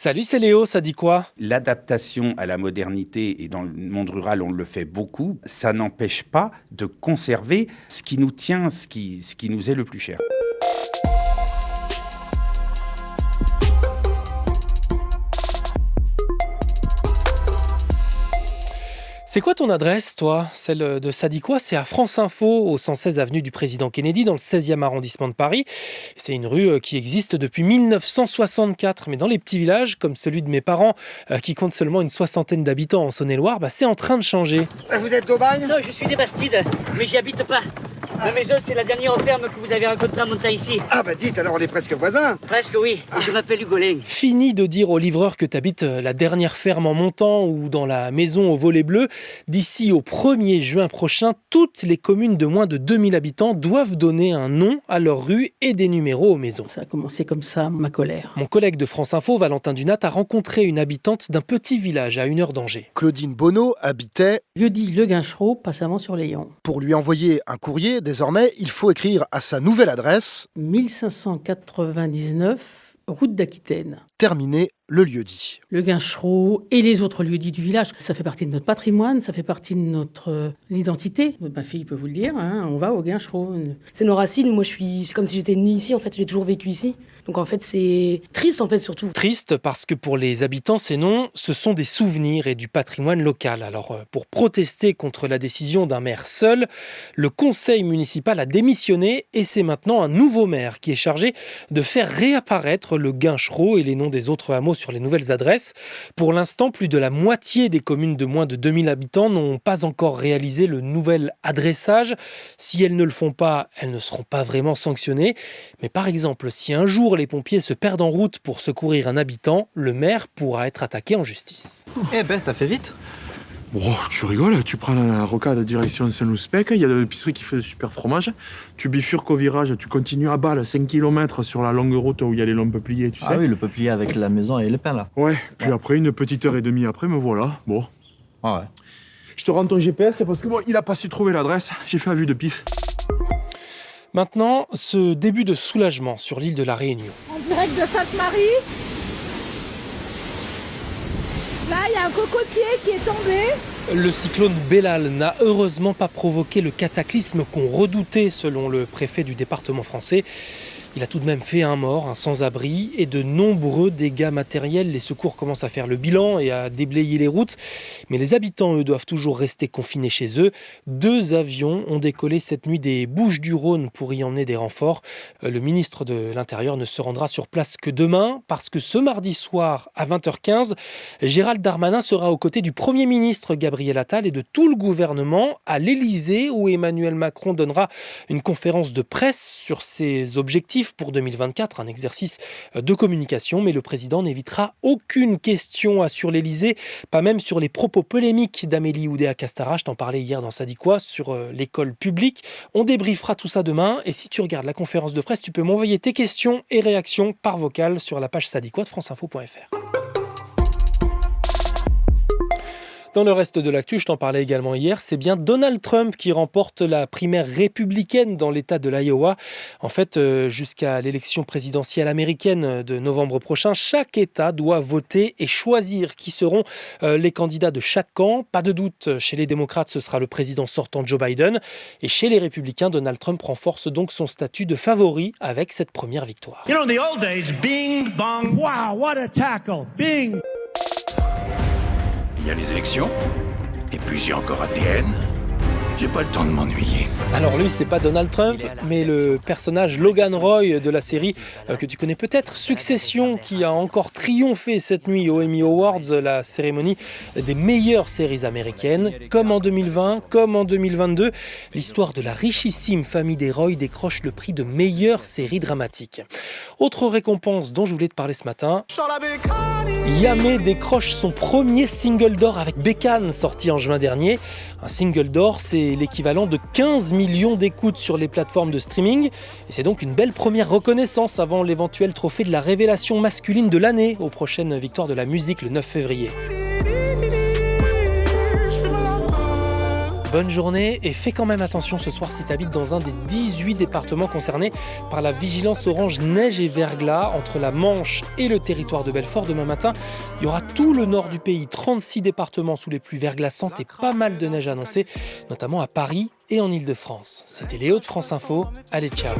Salut, c'est Léo, ça dit quoi? L'adaptation à la modernité, et dans le monde rural on le fait beaucoup, ça n'empêche pas de conserver ce qui nous tient, ce qui nous est le plus cher. C'est quoi ton adresse, toi? Celle de Ça dit quoi? C'est à France Info, au 116 avenue du Président Kennedy, dans le 16e arrondissement de Paris. C'est une rue qui existe depuis 1964, mais dans les petits villages, comme celui de mes parents, qui compte seulement une soixantaine d'habitants en Saône-et-Loire, c'est en train de changer. Vous êtes d'Aubagne? Non, je suis des Bastides, mais j'y habite pas. La maison, c'est la dernière ferme que vous avez rencontrée à Montaï-ici. Ah bah dites, alors on est presque voisins. Presque oui, et je m'appelle Hugolin. Fini de dire au livreur que t'habites la dernière ferme en montant ou dans la maison au volet bleu. D'ici au 1er juin prochain, toutes les communes de moins de 2000 habitants doivent donner un nom à leur rue et des numéros aux maisons. Ça a commencé comme ça, ma colère. Mon collègue de France Info, Valentin Dunat, a rencontré une habitante d'un petit village à 1 heure d'Angers. Claudine Bonneau habitait Lieu-dit Le Guinchereau, passe avant sur Léon. Pour lui envoyer un courrier, désormais, il faut écrire à sa nouvelle adresse 1599, route d'Aquitaine. terminer le lieu-dit. Le Guinchereau et les autres lieux-dits du village, ça fait partie de notre patrimoine, ça fait partie de notre identité. Ma fille peut vous le dire, on va au Guinchereau. C'est nos racines, moi c'est comme si j'étais née ici, en fait, j'ai toujours vécu ici. Donc en fait c'est triste en fait surtout. Triste parce que pour les habitants, ces noms, ce sont des souvenirs et du patrimoine local. Alors pour protester contre la décision d'un maire seul, le conseil municipal a démissionné et c'est maintenant un nouveau maire qui est chargé de faire réapparaître le Guinchereau et les noms des autres hameaux sur les nouvelles adresses. Pour l'instant, plus de la moitié des communes de moins de 2000 habitants n'ont pas encore réalisé le nouvel adressage. Si elles ne le font pas, elles ne seront pas vraiment sanctionnées. Mais par exemple, si un jour les pompiers se perdent en route pour secourir un habitant, le maire pourra être attaqué en justice. Eh ben, t'as fait vite. Oh, tu rigoles, tu prends la rocade direction Saint-Louspec, il y a de l'épicerie qui fait de super fromage, tu bifurques au virage, tu continues à balle 5 km sur la longue route où il y a les longs peupliers, tu sais. Ah oui, le peuplier avec la maison et les pins là. Ouais, puis après, une petite heure et demie après, me voilà, bon. Ah ouais. Je te rends ton GPS parce que bon, il a pas su trouver l'adresse, j'ai fait à vue de pif. Maintenant, ce début de soulagement sur l'île de la Réunion. En direct de Sainte-Marie. Là, il y a un cocotier qui est tombé. Le cyclone Bellal n'a heureusement pas provoqué le cataclysme qu'on redoutait selon le préfet du département français. Il a tout de même fait un mort, un sans-abri et de nombreux dégâts matériels. Les secours commencent à faire le bilan et à déblayer les routes. Mais les habitants, eux, doivent toujours rester confinés chez eux. 2 avions ont décollé cette nuit des Bouches-du-Rhône pour y emmener des renforts. Le ministre de l'Intérieur ne se rendra sur place que demain parce que ce mardi soir à 20h15, Gérald Darmanin sera aux côtés du Premier ministre Gabriel Attal et de tout le gouvernement à l'Élysée où Emmanuel Macron donnera une conférence de presse sur ses objectifs pour 2024, un exercice de communication, mais le président n'évitera aucune question sur l'Élysée, pas même sur les propos polémiques d'Amélie Oudéa-Castéra. Je t'en parlais hier dans Ça dit quoi sur l'école publique. On débriefera tout ça demain et si tu regardes la conférence de presse, tu peux m'envoyer tes questions et réactions par vocal sur la page Ça dit quoi de franceinfo.fr. Dans le reste de l'actu, je t'en parlais également hier, c'est bien Donald Trump qui remporte la primaire républicaine dans l'État de l'Iowa. En fait, jusqu'à l'élection présidentielle américaine de novembre prochain, chaque État doit voter et choisir qui seront les candidats de chaque camp. Pas de doute, chez les démocrates, ce sera le président sortant Joe Biden. Et chez les républicains, Donald Trump renforce donc son statut de favori avec cette première victoire. You know, in the old days, bing, bong, wow, what a tackle, bing. Il y a les élections, et puis j'ai encore ATN. J'ai pas le temps de m'ennuyer. Alors lui, c'est pas Donald Trump, mais le personnage Logan Roy de la série que tu connais peut-être, Succession, qui a encore triomphé cette nuit aux Emmy Awards, la cérémonie des meilleures séries américaines. Comme en 2020, comme en 2022, l'histoire de la richissime famille des Roy décroche le prix de meilleure série dramatique. Autre récompense dont je voulais te parler ce matin, Yamé décroche son premier single d'or avec Bécane, sorti en juin dernier. Un single d'or, c'est l'équivalent de 15 millions d'écoutes sur les plateformes de streaming. Et c'est donc une belle première reconnaissance avant l'éventuel trophée de la révélation masculine de l'année aux prochaines victoires de la musique le 9 février. bonne journée et fais quand même attention ce soir si tu habites dans un des 18 départements concernés par la vigilance orange neige et verglas entre la Manche et le territoire de Belfort. Demain matin, il y aura tout le nord du pays, 36 départements sous les pluies verglaçantes et pas mal de neige annoncée, notamment à Paris et en Île-de-France. C'était Léo de France Info. Allez, ciao.